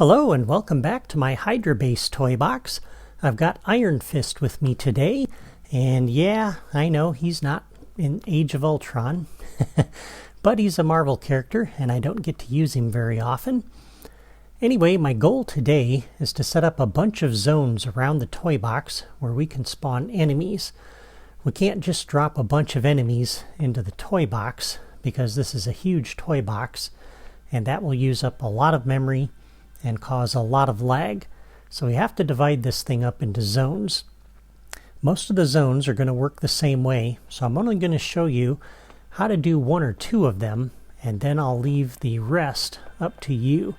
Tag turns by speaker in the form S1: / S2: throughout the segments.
S1: Hello and welcome back to my Hydra base toy box. I've got Iron Fist with me today, and yeah, I know he's not in Age of Ultron, but he's a Marvel character and I don't get to use him very often. Anyway, my goal today is to set up a bunch of zones around the toy box where we can spawn enemies. We can't just drop a bunch of enemies into the toy box because this is a huge toy box and that will use up a lot of memory and cause a lot of lag. So we have to divide this thing up into zones. Most of the zones are going to work the same way, so I'm only going to show you how to do one or two of them, and then I'll leave the rest up to you.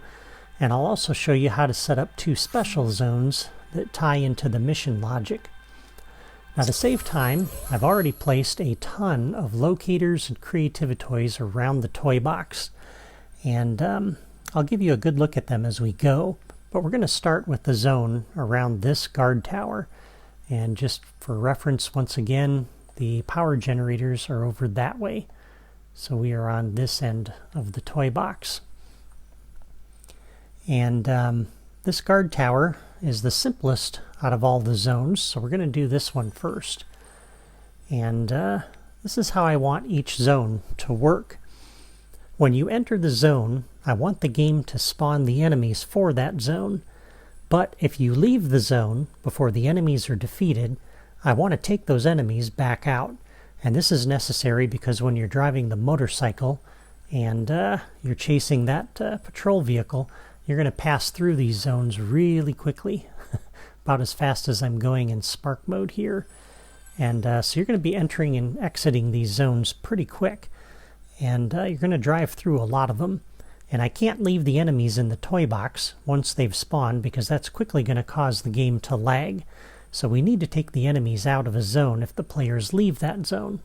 S1: And I'll also show you how to set up two special zones that tie into the mission logic. Now to save time, I've already placed a ton of locators and creativitoys around the toy box, and I'll give you a good look at them as we go, but we're going to start with the zone around this guard tower. And just for reference, once again, the power generators are over that way. So we are on this end of the toy box. And this guard tower is the simplest out of all the zones, so we're going to do this one first. And this is how I want each zone to work. When you enter the zone, I want the game to spawn the enemies for that zone, but if you leave the zone before the enemies are defeated, I want to take those enemies back out. And this is necessary because when you're driving the motorcycle and you're chasing that patrol vehicle, you're going to pass through these zones really quickly, about as fast as I'm going in Spark mode here. And so you're going to be entering and exiting these zones pretty quick, and you're going to drive through a lot of them. And I can't leave the enemies in the toy box once they've spawned because that's quickly going to cause the game to lag. So we need to take the enemies out of a zone if the players leave that zone.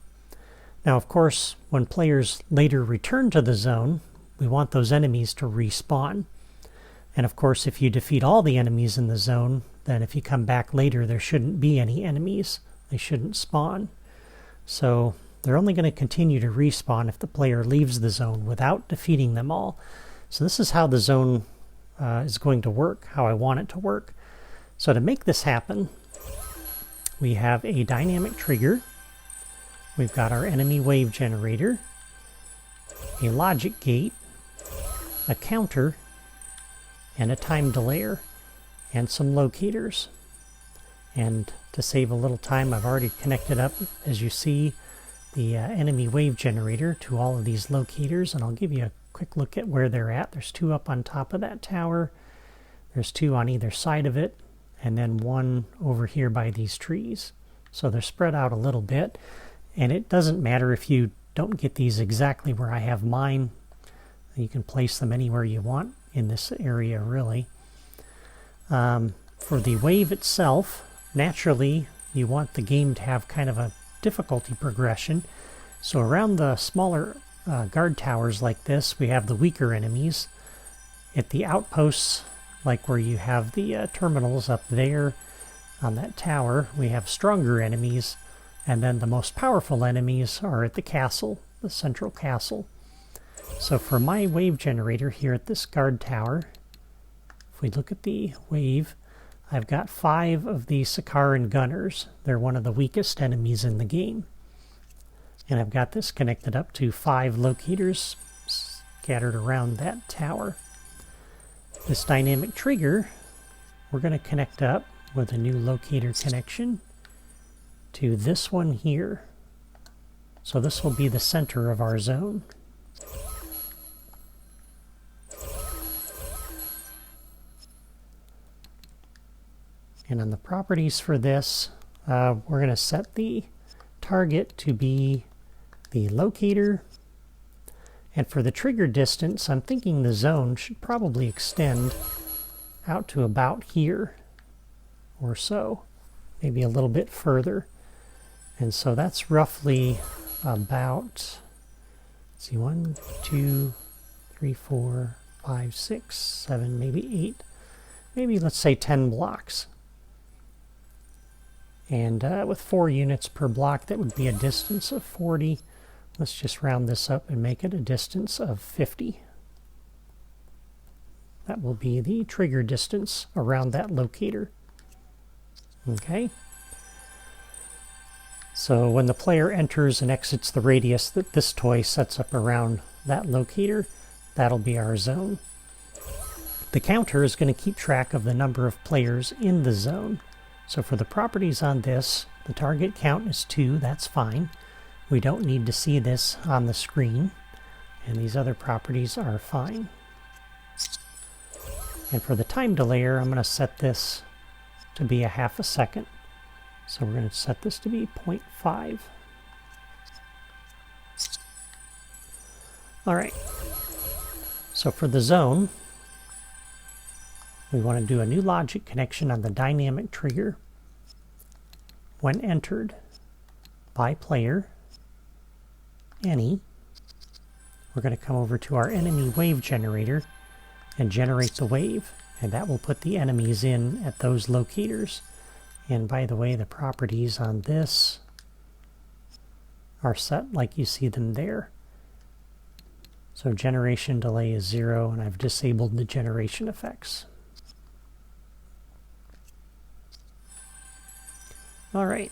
S1: Now, of course, when players later return to the zone, we want those enemies to respawn. And of course, if you defeat all the enemies in the zone, then if you come back later, there shouldn't be any enemies. They shouldn't spawn. So they're only going to continue to respawn if the player leaves the zone without defeating them all. So this is how the zone is going to work, how I want it to work. So to make this happen, we have a dynamic trigger. We've got our enemy wave generator, a logic gate, a counter, and a time delayer, and some locators. And to save a little time, I've already connected up, as you see, the enemy wave generator to all of these locators, and I'll give you a quick look at where they're at. There's two up on top of that tower, there's two on either side of it, and then one over here by these trees. So they're spread out a little bit, and it doesn't matter if you don't get these exactly where I have mine. You can place them anywhere you want in this area, really. For the wave itself, naturally you want the game to have kind of a difficulty progression. So around the smaller guard towers like this, we have the weaker enemies. At the outposts, like where you have the terminals up there on that tower, we have stronger enemies. And then the most powerful enemies are at the castle, the central castle. So for my wave generator here at this guard tower, if we look at the wave, I've got 5 of the Sakaran gunners. They're one of the weakest enemies in the game. And I've got this connected up to 5 locators scattered around that tower. This dynamic trigger, we're going to connect up with a new locator connection to this one here. So this will be the center of our zone. And on the properties for this, we're going to set the target to be the locator. And for the trigger distance, I'm thinking the zone should probably extend out to about here or so, maybe a little bit further. And so that's roughly about, let's see, 1, 2, 3, 4, 5, 6, 7, maybe 8, maybe let's say 10 blocks. And with 4 units per block, that would be a distance of 40. Let's just round this up and make it a distance of 50. That will be the trigger distance around that locator. Okay. So when the player enters and exits the radius that this toy sets up around that locator, that'll be our zone. The counter is going to keep track of the number of players in the zone. So for the properties on this, the target count is 2, that's fine. We don't need to see this on the screen. And these other properties are fine. And for the time delayer, I'm going to set this to be a half a second. So we're going to set this to be 0.5. All right. So for the zone, we want to do a new logic connection on the dynamic trigger. When entered by player, any, we're going to come over to our enemy wave generator and generate the wave. And that will put the enemies in at those locators. And by the way, the properties on this are set like you see them there. So generation delay is 0, and I've disabled the generation effects. All right.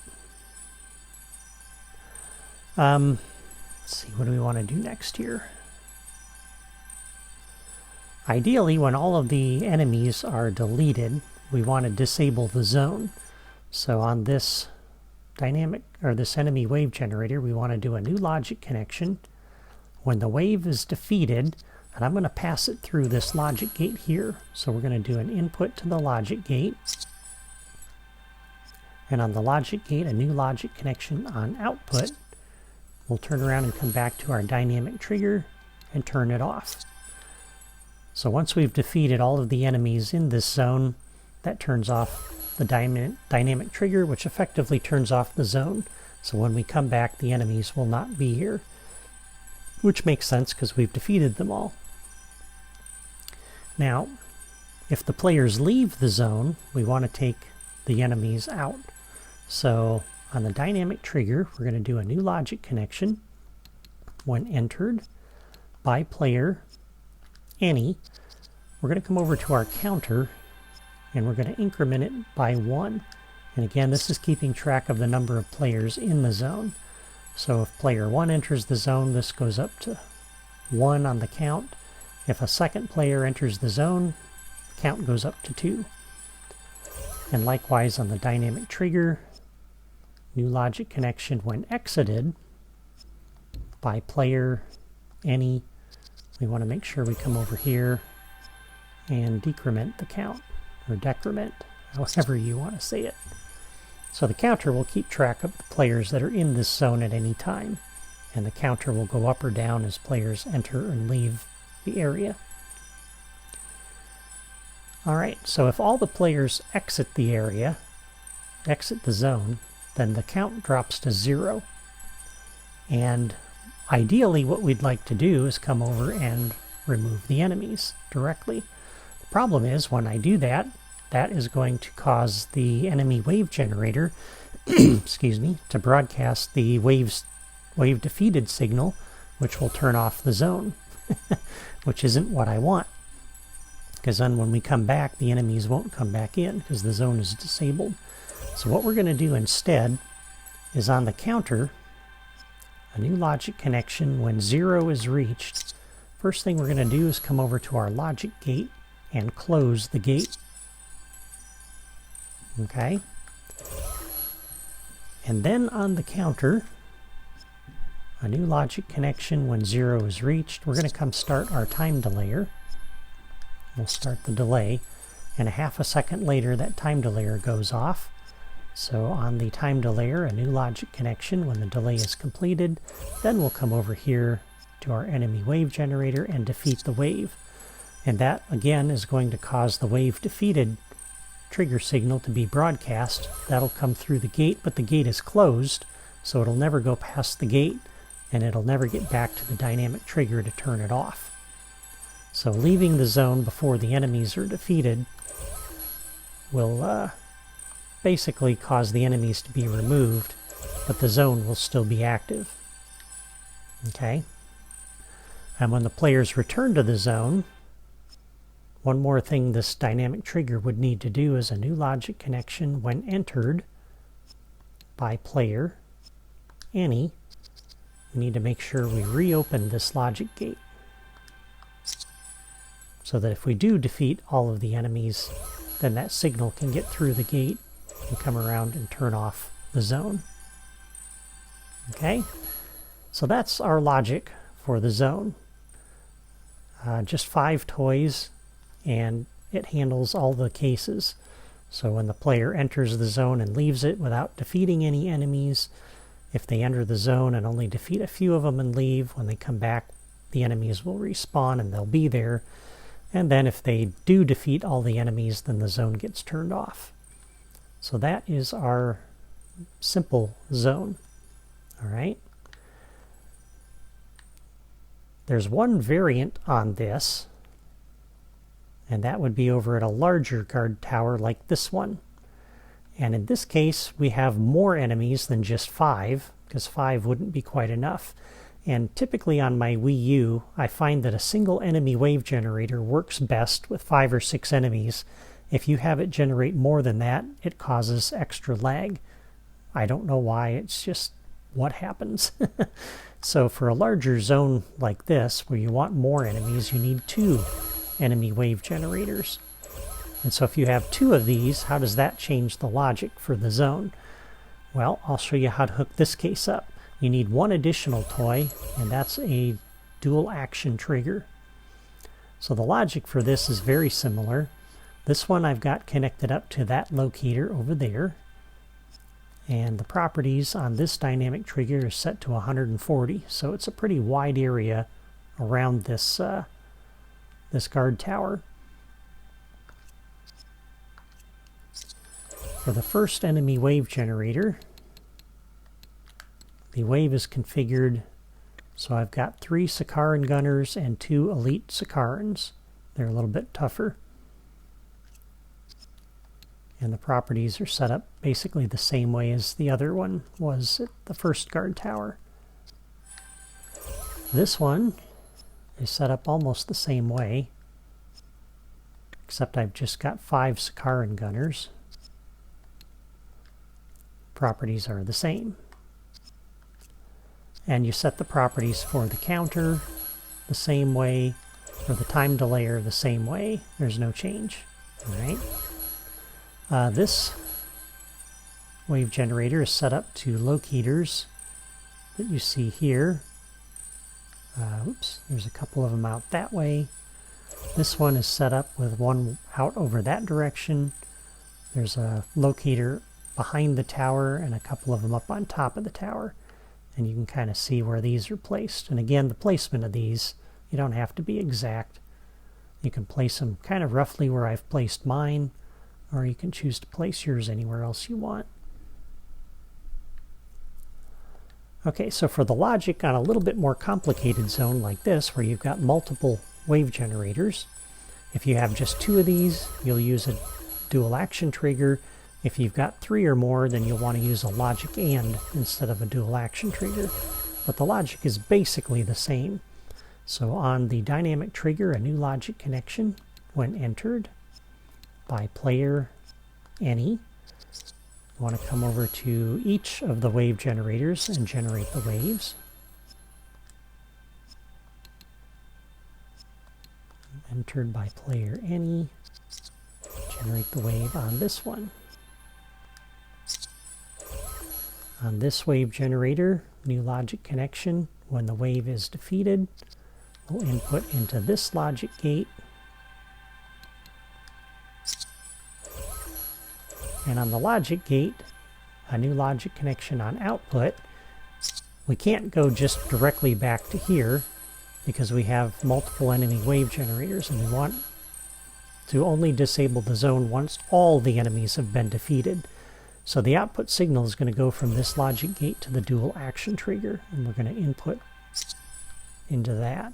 S1: Let's see, what do we want to do next here? Ideally, when all of the enemies are deleted, we want to disable the zone. So on this dynamic, or this enemy wave generator, we want to do a new logic connection. When the wave is defeated, and I'm going to pass it through this logic gate here. So we're going to do an input to the logic gate. And on the logic gate, a new logic connection on output. We'll turn around and come back to our dynamic trigger and turn it off. So once we've defeated all of the enemies in this zone, that turns off the dynamic trigger, which effectively turns off the zone. So when we come back, the enemies will not be here, which makes sense because we've defeated them all. Now, if the players leave the zone, we want to take the enemies out. So on the dynamic trigger, we're going to do a new logic connection. When entered by player, any, we're going to come over to our counter and we're going to increment it by 1. And again, this is keeping track of the number of players in the zone. So if player 1 enters the zone, this goes up to 1 on the count. If a second player enters the zone, the count goes up to 2. And likewise on the dynamic trigger, new logic connection when exited by player, any, we want to make sure we come over here and decrement the count, or decrement, however you want to say it. So the counter will keep track of the players that are in this zone at any time, and the counter will go up or down as players enter and leave the area. Alright, so if all the players exit the area, exit the zone, then the count drops to 0. And ideally what we'd like to do is come over and remove the enemies directly. The problem is when I do that, that is going to cause the enemy wave generator excuse me, to broadcast the wave defeated signal, which will turn off the zone, which isn't what I want. Because then when we come back, the enemies won't come back in because the zone is disabled. So what we're going to do instead is on the counter, a new logic connection when 0 is reached. First thing we're going to do is come over to our logic gate and close the gate. Okay. And then on the counter, a new logic connection when 0 is reached. We're going to come start our time delayer. We'll start the delay, and a half a second later that time delayer goes off. So on the time delayer, a new logic connection when the delay is completed. Then we'll come over here to our enemy wave generator and defeat the wave. And that again is going to cause the wave defeated trigger signal to be broadcast. That'll come through the gate, but the gate is closed, so it'll never go past the gate, and it'll never get back to the dynamic trigger to turn it off. So leaving the zone before the enemies are defeated will basically cause the enemies to be removed, but the zone will still be active. Okay? And when the players return to the zone, One more thing this dynamic trigger would need to do is a new logic connection when entered by player any. We need to make sure we reopen this logic gate so that if we do defeat all of the enemies, then that signal can get through the gate and come around and turn off the zone. Okay, so that's our logic for the zone. Just 5 toys, and it handles all the cases. So when the player enters the zone and leaves it without defeating any enemies, if they enter the zone and only defeat a few of them and leave, when they come back, the enemies will respawn and they'll be there. And then if they do defeat all the enemies, then the zone gets turned off. So that is our simple zone. All right. There's one variant on this, and that would be over at a larger guard tower like this one. And in this case, we have more enemies than just 5, because 5 wouldn't be quite enough. And typically on my Wii U, I find that a single enemy wave generator works best with 5 or 6 enemies. If you have it generate more than that, it causes extra lag. I don't know why, it's just what happens. So for a larger zone like this, where you want more enemies, you need 2 enemy wave generators. And so if you have 2 of these, how does that change the logic for the zone? Well, I'll show you how to hook this case up. You need 1 additional toy, and that's a dual action trigger. So the logic for this is very similar. This one I've got connected up to that locator over there. And the properties on this dynamic trigger is set to 140, so it's a pretty wide area around this this guard tower. For the first enemy wave generator, the wave is configured so I've got 3 Sakaran gunners and 2 elite Sakarans. They're a little bit tougher. And the properties are set up basically the same way as the other one was at the first guard tower. This one is set up almost the same way, except I've just got 5 Sakaran gunners. Properties are the same. And you set the properties for the counter the same way, for the time delayer the same way. There's no change. All right. This wave generator is set up to locators that you see here. Oops, there's a couple of them out that way. This one is set up with one out over that direction. There's a locator behind the tower and a couple of them up on top of the tower. And you can kind of see where these are placed. And again, the placement of these, you don't have to be exact. You can place them kind of roughly where I've placed mine, or you can choose to place yours anywhere else you want. Okay, so for the logic on a little bit more complicated zone like this, where you've got multiple wave generators, if you have just 2 of these, you'll use a dual action trigger. If you've got 3 or more, then you'll want to use a logic AND instead of a dual action trigger. But the logic is basically the same. So on the dynamic trigger, a new logic connection, when entered by player any, you want to come over to each of the wave generators and generate the waves. Entered by player any, generate the wave on this one. On this wave generator, new logic connection, when the wave is defeated, we'll input into this logic gate. And on the logic gate, a new logic connection on output. We can't go just directly back to here because we have multiple enemy wave generators, and we want to only disable the zone once all the enemies have been defeated. So the output signal is going to go from this logic gate to the dual action trigger, and we're going to input into that,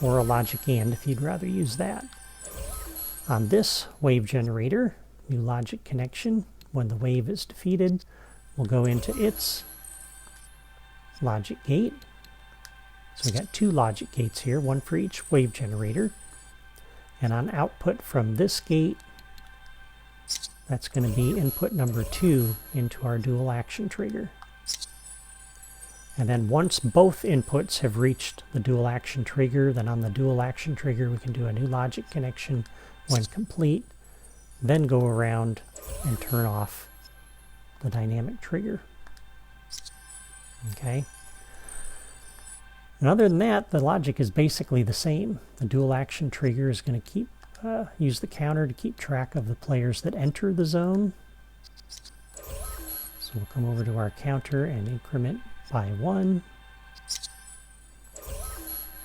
S1: or a logic AND if you'd rather use that. On this wave generator, new logic connection, when the wave is defeated, we'll go into its logic gate. So we got 2 logic gates here, one for each wave generator. And on output from this gate, that's going to be input number 2 into our dual action trigger. And then once both inputs have reached the dual action trigger, then on the dual action trigger we can do a new logic connection when complete, then go around and turn off the dynamic trigger. Okay. And other than that, the logic is basically the same. The dual action trigger is going to keep use the counter to keep track of the players that enter the zone. So we'll come over to our counter and increment by 1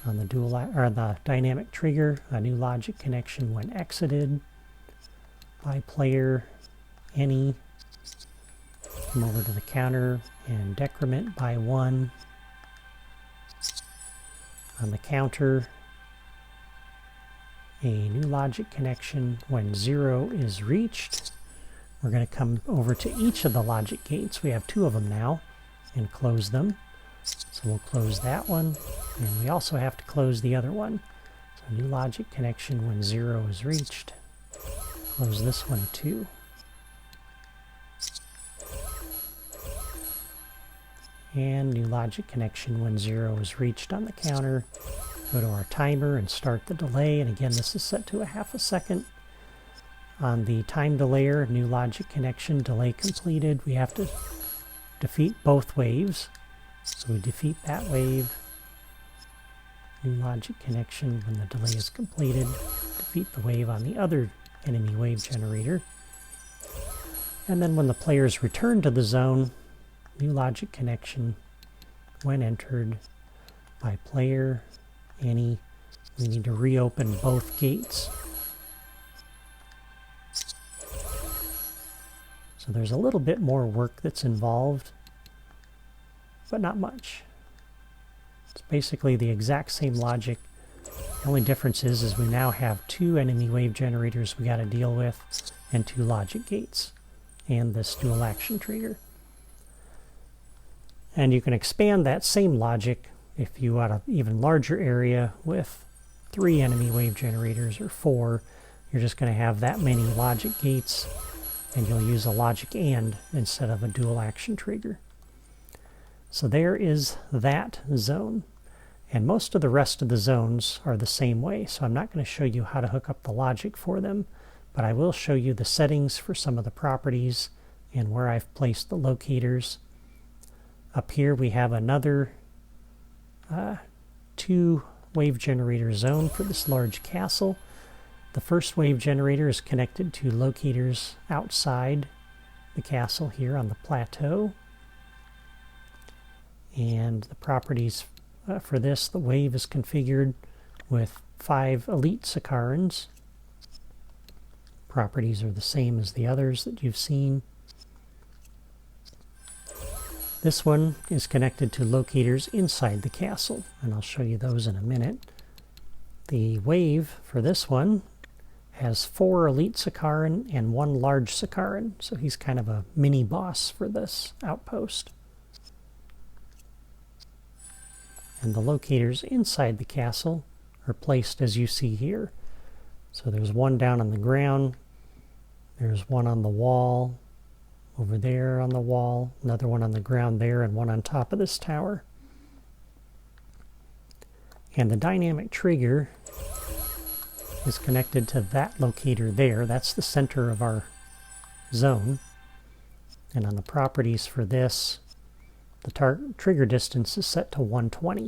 S1: on the the dynamic trigger. A new logic connection when exited by player any. Come over to the counter and decrement by 1 on the counter. A new logic connection when 0 is reached. We're going to come over to each of the logic gates. We have 2 of them now, and close them. So we'll close that one, and we also have to close the other one. So new logic connection when 0 is reached. Close this one too. And new logic connection when 0 is reached on the counter. Go to our timer and start the delay, and again this is set to a ½ second. On the time delayer, new logic connection, delay completed. We have to defeat both waves. So we defeat that wave. New logic connection when the delay is completed. Defeat the wave on the other enemy wave generator. And then when the players return to the zone, new logic connection when entered by player any. We need to reopen both gates. So there's a little bit more work that's involved, but not much. It's basically the exact same logic. The only difference is we now have 2 enemy wave generators we got to deal with, and 2 logic gates, and this dual action trigger. And you can expand that same logic if you want an even larger area with 3 enemy wave generators or 4. You're just going to have that many logic gates, and you'll use a logic AND instead of a dual action trigger. So there is that zone. And most of the rest of the zones are the same way, so I'm not going to show you how to hook up the logic for them, but I will show you the settings for some of the properties and where I've placed the locators. Up here we have another 2 wave generator zone for this large castle. The first wave generator is connected to locators outside the castle here on the plateau. And the properties for this, the wave is configured with 5 elite Sakarans. Properties are the same as the others that you've seen. This one is connected to locators inside the castle, and I'll show you those in a minute. The wave for this one has 4 elite Sakaran and 1 large Sakaran, so he's kind of a mini boss for this outpost. And the locators inside the castle are placed as you see here. So there's 1 down on the ground, there's 1 on the wall, over there on the wall, another 1 on the ground there, and 1 on top of this tower. And the dynamic trigger is connected to that locator there. That's the center of our zone. And on the properties for this, the trigger distance is set to 120.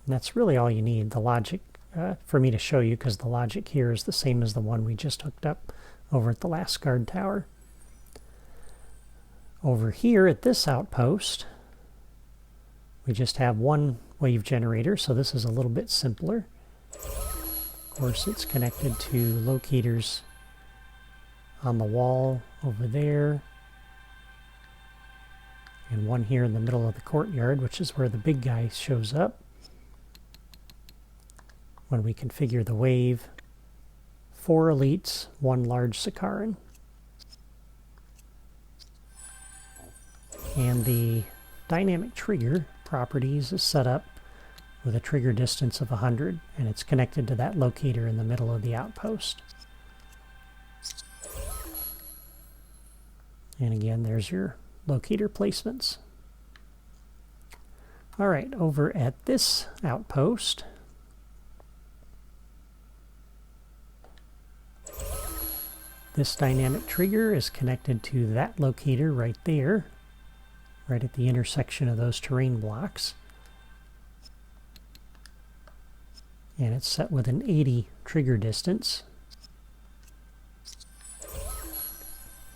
S1: And that's really all you need. The logic for me to show you, because the logic here is the same as the one we just hooked up over at the last guard tower. Over here at this outpost, we just have 1 wave generator, so this is a little bit simpler. Of course, it's connected to locators on the wall over there, and 1 here in the middle of the courtyard, which is where the big guy shows up. When we configure the wave, 4 elites, 1 large Sakaran. And the dynamic trigger properties is set up with a trigger distance of 100, and it's connected to that locator in the middle of the outpost. And again, there's your locator placements. All right, over at this outpost, this dynamic trigger is connected to that locator right there, right at the intersection of those terrain blocks. And it's set with an 80 trigger distance.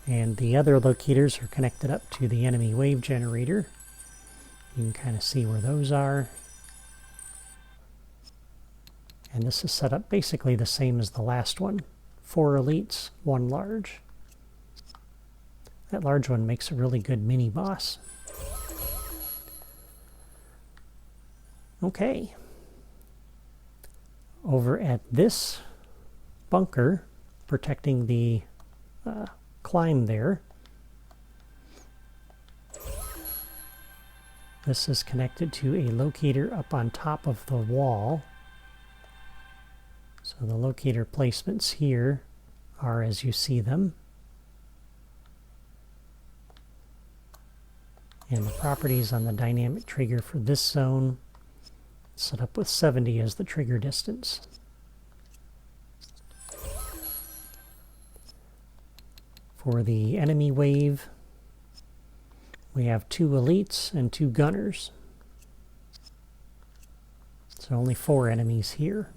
S1: And the other locators are connected up to the enemy wave generator. You can kind of see where those are. And this is set up basically the same as the last one. 4 elites, 1 large. That large one makes a really good mini boss. Okay. Over at this bunker, protecting the climb there, this is connected to a locator up on top of the wall. So the locator placements here are as you see them. And the properties on the dynamic trigger for this zone set up with 70 as the trigger distance. For the enemy wave, we have 2 elites and 2 gunners. So only 4 enemies here.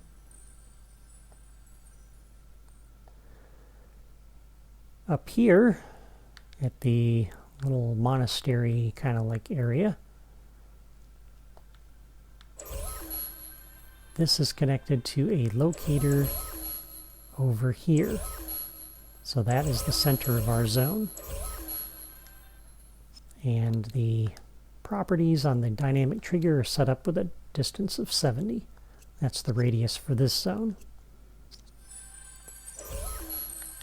S1: Up here at the little monastery kind of like area, this is connected to a locator over here. So that is the center of our zone. And the properties on the dynamic trigger are set up with a distance of 70. That's the radius for this zone.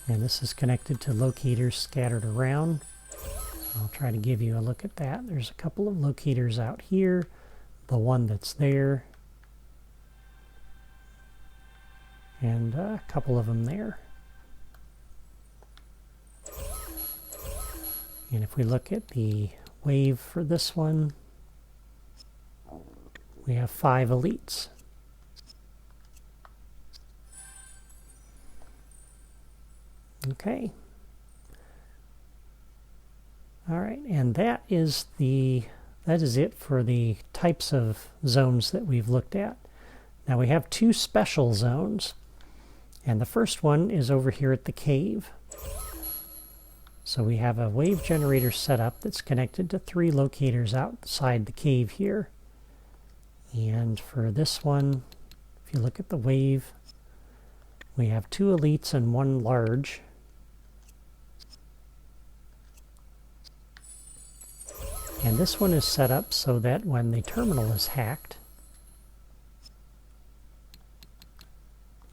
S1: And this is connected to locators scattered around. I'll try to give you a look at that. There's a couple of locators out here. The one that's there. And a couple of them there. And if we look at the wave for this one, we have 5 elites. Okay. All right, and that is it for the types of zones that we've looked at. Now we have 2 special zones, and the first one is over here at the cave. So we have a wave generator set up that's connected to 3 locators outside the cave here. And for this one, if you look at the wave, we have 2 elites and 1 large. And this one is set up so that when the terminal is hacked,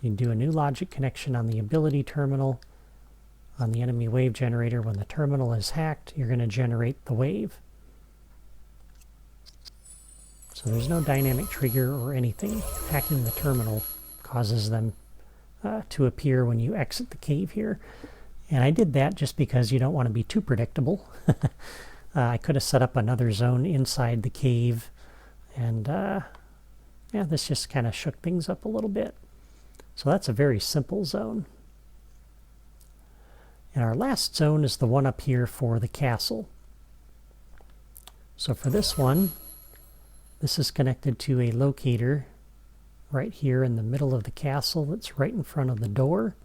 S1: you do a new logic connection on the ability terminal. On the enemy wave generator, when the terminal is hacked, you're going to generate the wave. So there's no dynamic trigger or anything. Hacking the terminal causes them to appear when you exit the cave here. And I did that just because you don't want to be too predictable. I could have set up another zone inside the cave, and yeah, this just kind of shook things up a little bit. So that's a very simple zone. And our last zone is the one up here for the castle. So for this one, this is connected to a locator right here in the middle of the castle that's right in front of the door.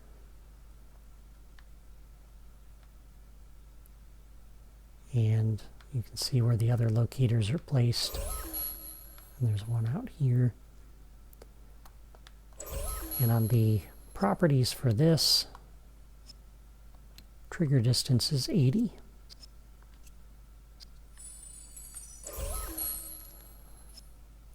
S1: And you can see where the other locators are placed. And there's one out here. And on the properties for this, trigger distance is 80.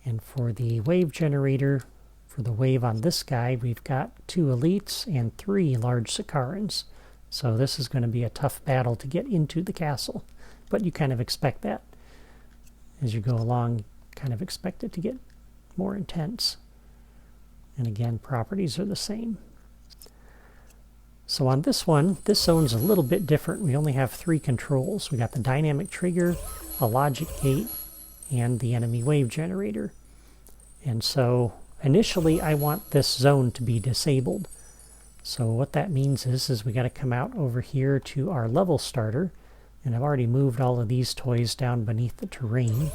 S1: And for the wave generator, for the wave on this guy, we've got 2 elites and 3 large Sakarans. So this is going to be a tough battle to get into the castle. But you kind of expect that. As you go along, kind of expect it to get more intense. And again, properties are the same. So on this one, this zone's a little bit different. We only have 3 controls. We got the dynamic trigger, a logic gate, and the enemy wave generator. And so initially I want this zone to be disabled. So what that means is we got to come out over here to our level starter, and I've already moved all of these toys down beneath the terrain,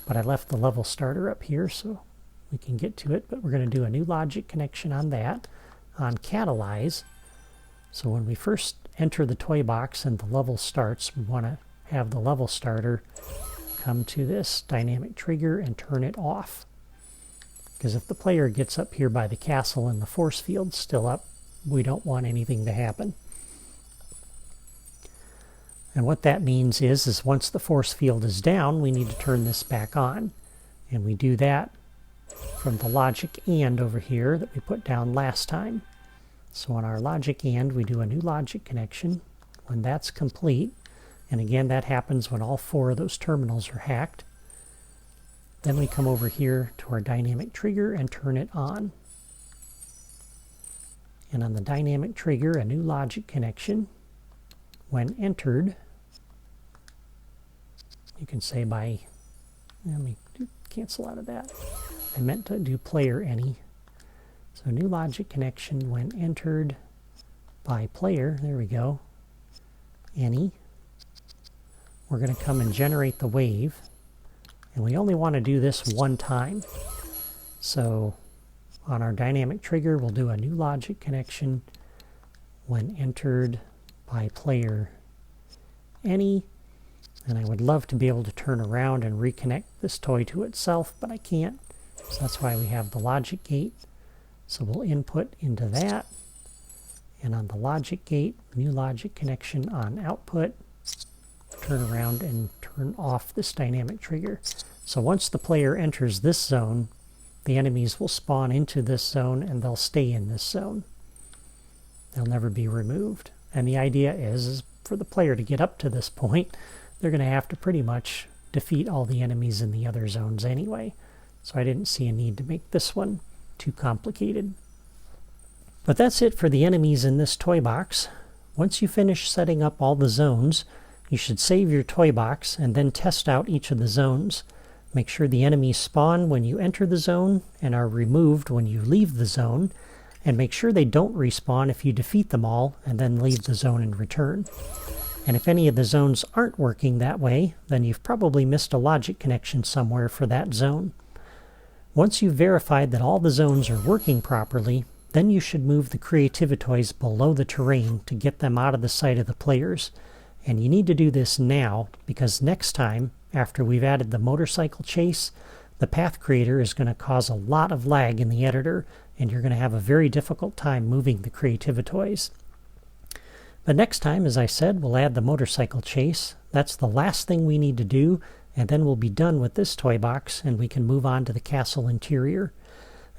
S1: but I left the level starter up here so we can get to it. But we're going to do a new logic connection on that, on Catalyze. So when we first enter the toy box and the level starts, we want to have the level starter come to this dynamic trigger and turn it off. Because if the player gets up here by the castle and the force field's still up, we don't want anything to happen. And what that means is once the force field is down, we need to turn this back on. And we do that from the logic and over here that we put down last time. So on our logic and, we do a new logic connection. When that's complete, and again that happens when all 4 of those terminals are hacked, then we come over here to our dynamic trigger and turn it on. And on the dynamic trigger, a new logic connection. When entered, you can say by, let me cancel out of that. I meant to do player any. So new logic connection when entered by player, there we go, any. We're going to come and generate the wave. And we only want to do this one time. So on our dynamic trigger, we'll do a new logic connection when entered by player any. And I would love to be able to turn around and reconnect this toy to itself, but I can't. So that's why we have the logic gate. So we'll input into that. And on the logic gate, new logic connection on output. Turn around and turn off this dynamic trigger. So once the player enters this zone, the enemies will spawn into this zone and they'll stay in this zone. They'll never be removed. And the idea is for the player to get up to this point, they're going to have to pretty much defeat all the enemies in the other zones anyway. So I didn't see a need to make this one too complicated. But that's it for the enemies in this toy box. Once you finish setting up all the zones, you should save your toy box and then test out each of the zones. Make sure the enemies spawn when you enter the zone and are removed when you leave the zone, and make sure they don't respawn if you defeat them all and then leave the zone and return. And if any of the zones aren't working that way, then you've probably missed a logic connection somewhere for that zone. Once you've verified that all the zones are working properly, then you should move the Creativitoys below the terrain to get them out of the sight of the players. And you need to do this now, because next time, after we've added the motorcycle chase, the path creator is going to cause a lot of lag in the editor, and you're going to have a very difficult time moving the Creativitoys. But next time, as I said, we'll add the motorcycle chase. That's the last thing we need to do, and then we'll be done with this toy box, and we can move on to the castle interior.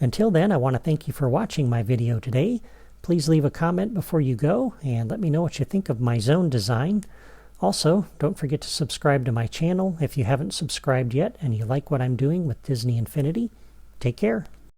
S1: Until then, I want to thank you for watching my video today. Please leave a comment before you go, and let me know what you think of my zone design. Also, don't forget to subscribe to my channel if you haven't subscribed yet and you like what I'm doing with Disney Infinity. Take care.